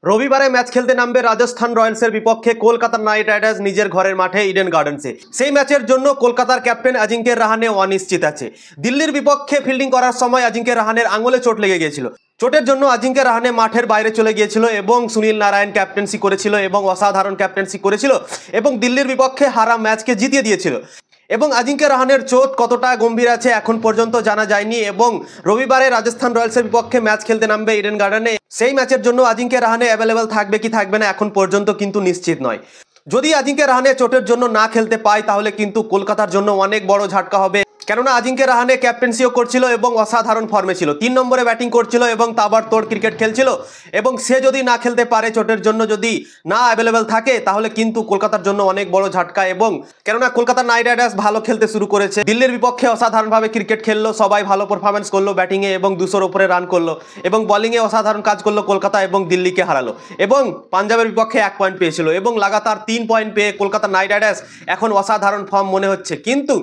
রবিবারে ম্যাচ খেলতে নামবে রাজস্থান রয়্যালসের বিপক্ষে কলকাতা নাইট রাইডার্স নিজের ঘরের মাঠে ইডেন গার্ডেন্সে। সেই ম্যাচের জন্য কলকাতার ক্যাপ্টেন আজিঙ্ক্য রাহানে অনিশ্চিত আছে। দিল্লির বিপক্ষে ফিল্ডিং করার সময় আজিঙ্ক্য রাহানের আঙুলে চোট লেগে গিয়েছিল। চোটের জন্য আজিঙ্ক্য রাহানে মাঠের বাইরে চলে গিয়েছিল এবং সুনীল নারায়ণ ক্যাপ্টেন্সি করেছিল এবং অসাধারণ ক্যাপ্টেন্সি করেছিল এবং দিল্লির বিপক্ষে হারা ম্যাচকে জিতিয়ে দিয়েছিল। এবং আজিঙ্ক্য রাহানের চোট কতটা গম্ভীর আছে এখন পর্যন্ত জানা যায়নি এবং রবিবারে রাজস্থান রয়্যালসের বিপক্ষে ম্যাচ খেলতে নামবে ইডেন গার্ডেনে। সেই ম্যাচের জন্য আজিঙ্ক্য রাহানে অ্যাভেলেবেল থাকবে কি থাকবে না এখন পর্যন্ত কিন্তু নিশ্চিত নয়। যদি আজিঙ্ক্য রাহানে চোটের জন্য না খেলতে পায় তাহলে কিন্তু কলকাতার জন্য অনেক বড় ঝাটকা হবে, কেননা আজিঙ্ক্য রাহানে ক্যাপ্টেন্সিও করছিল এবং অসাধারণ ফর্মে ছিল, 3 নম্বরে ব্যাটিং করছিল এবং তাবড়তোড় ক্রিকেট খেলছিল। এবং সে যদি না খেলতে পারে, চোটের জন্য যদি না অ্যাভেলেবেল থাকে, তাহলে কিন্তু কলকাতার জন্য অনেক বড় ঝাটকা। এবং কেননা কলকাতা নাইট রাইডার্স ভালো খেলতে শুরু করেছে, দিল্লির বিপক্ষে অসাধারণভাবে ক্রিকেট খেললো, সবাই ভালো পারফরমেন্স করলো ব্যাটিংয়ে এবং 200-র উপরে রান করলো এবং বলিংয়ে অসাধারণ কাজ করলো কলকাতা এবং দিল্লিকে হারালো এবং পাঞ্জাবের বিপক্ষে 1 পয়েন্ট পেয়েছিল এবং লাগাতার 3 পয়েন্ট পেয়ে কলকাতা নাইট রাইডার্স এখন অসাধারণ ফর্ম মনে হচ্ছে। কিন্তু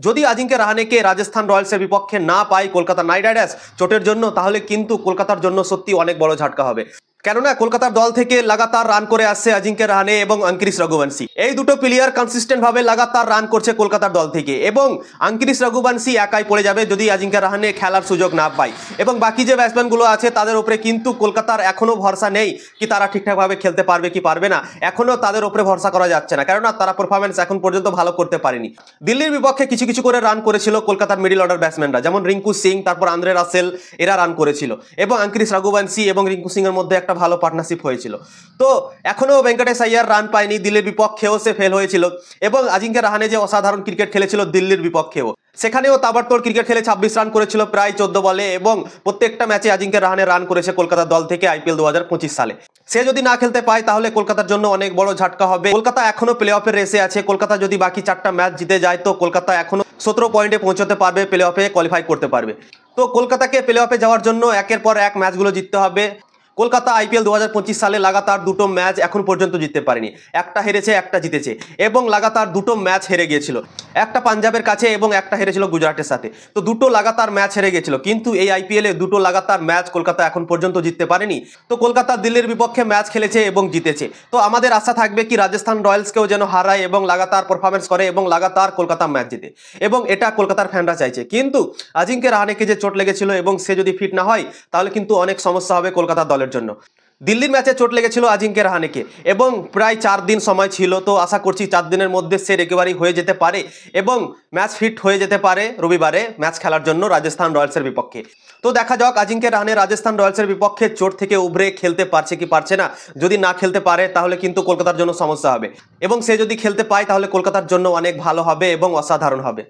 যদি আজিঙ্ক্য রাহানেকে রাজস্থান রয়্যালসের বিপক্ষে না পায় কলকাতা নাইট রাইডার্স চোটের জন্য, তাহলে কিন্তু কলকাতার জন্য সত্যি অনেক বড় ঝাটকা হবে। কেননা কলকাতার দল থেকে লাগাতার রান করে আসছে আজিঙ্ক্য রাহানে এবং অঙ্কিরিশ রঘুবংশী, এই দুটো প্লেয়ার কনসিস্টেন্ট ভাবে লাগাতার রান করছে কলকাতার দল থেকে এবং অঙ্কিরিশ রঘুবংশী একাই পড়ে যাবে যদি আজিঙ্ক্য রাহানে খেলার সুযোগ না পায়। এবং বাকি যে ব্যাটসম্যানগুলো আছে তাদের উপরে কিন্তু কলকাতার এখনো ভরসা নেই কি তারা ঠিকঠাকভাবে খেলতে পারবে কি পারবে না, এখনো তাদের উপরে ভরসা করা যাচ্ছে না, কেননা তারা পারফরমেন্স এখন পর্যন্ত ভালো করতে পারেনি। দিল্লির বিপক্ষে কিছু কিছু করে রান করেছিল কলকাতার মিডল অর্ডার ব্যাটসম্যানরা, যেমন রিঙ্কু সিং, তারপর আন্দ্রে রাসেল, এরা রান করেছিল এবং অঙ্কিরিশ রঘুবংশী এবং রিঙ্কু সিং এর মধ্যে একটা ভালো পার্টনারশিপ হয়েছিল। তো এখনো ভেঙ্কটেশ আইয়ার রান পায়নি, দিল্লির বিপক্ষেও সে ফেল হয়েছিল এবং আজিঙ্ক্য রাহানে যে অসাধারণ ক্রিকেট খেলেছিল দিল্লির বিপক্ষেও, সেখানেও তাবড়তোড় ক্রিকেট খেলে 26 রান করেছিল প্রায় 14 বলে এবং প্রত্যেকটা ম্যাচে আজিঙ্ক্য রাহানে রান করেছে কলকাতার দল থেকে আইপিএল 2025 সালে। সে যদি না খেলতে পায় তাহলে কলকাতার জন্য অনেক বড় ঝাটকা হবে। কলকাতা এখনো প্লে অফের রেসে আছে, কলকাতা যদি বাকি 4টা ম্যাচ জিতে যায় তো কলকাতা এখনো 17 পয়েন্টে পৌঁছতে পারবে, প্লে অফে কোয়ালিফাই করতে পারবে। তো কলকাতাকে প্লে অফে যাওয়ার জন্য একের পর এক ম্যাচগুলো জিততে হবে। কলকাতা আইপিএল 2025 সালে লাগাতার 2টো ম্যাচ এখন পর্যন্ত জিততে পারেনি, একটা হেরেছে একটা জিতেছে এবং লাগাতার 2টো ম্যাচ হেরে গিয়েছিল, একটা পাঞ্জাবের কাছে এবং একটা হেরেছিল গুজরাটের সাথে। তো 2টো লাগাতার ম্যাচ হেরে গিয়েছিল, কিন্তু এই আইপিএলে 2টো লাগাতার ম্যাচ কলকাতা এখন পর্যন্ত জিততে পারেনি। তো কলকাতা দিল্লির বিপক্ষে ম্যাচ খেলেছে এবং জিতেছে। তো আমাদের আশা থাকবে কি রাজস্থান রয়্যালসকেও যেন হারায় এবং লাগাতার পারফরমেন্স করে এবং লাগাতার কলকাতা ম্যাচ জিতে, এবং এটা কলকাতার ফ্যানরা চাইছে। কিন্তু আজিঙ্ক্য রাহানেকে যে চোট লেগেছিল এবং সে যদি ফিট না হয় তাহলে কিন্তু অনেক সমস্যা হবে কলকাতার দলের জন্য। দিল্লির ম্যাচে চোট লেগেছিল আজিঙ্ক্য রাহানেকে এবং প্রায় 4 দিন সময় ছিল, তো আশা করছি 4 দিনের মধ্যে সে রিকভারি হয়ে যেতে পারে এবং ম্যাচ ফিট হয়ে যেতে পারে রবিবারে ম্যাচ খেলার জন্য রাজস্থান রয়্যালসের বিপক্ষে। তো দেখা যাক আজিঙ্ক্য রাহানে রাজস্থান রয়্যালসের বিপক্ষে চোট থেকে উভরে খেলতে পারছে কি পারছে না। যদি না খেলতে পারে তাহলে কিন্তু কলকাতার জন্য সমস্যা হবে এবং সে যদি খেলতে পায় তাহলে কলকাতার জন্য অনেক ভালো হবে এবং অসাধারণ হবে।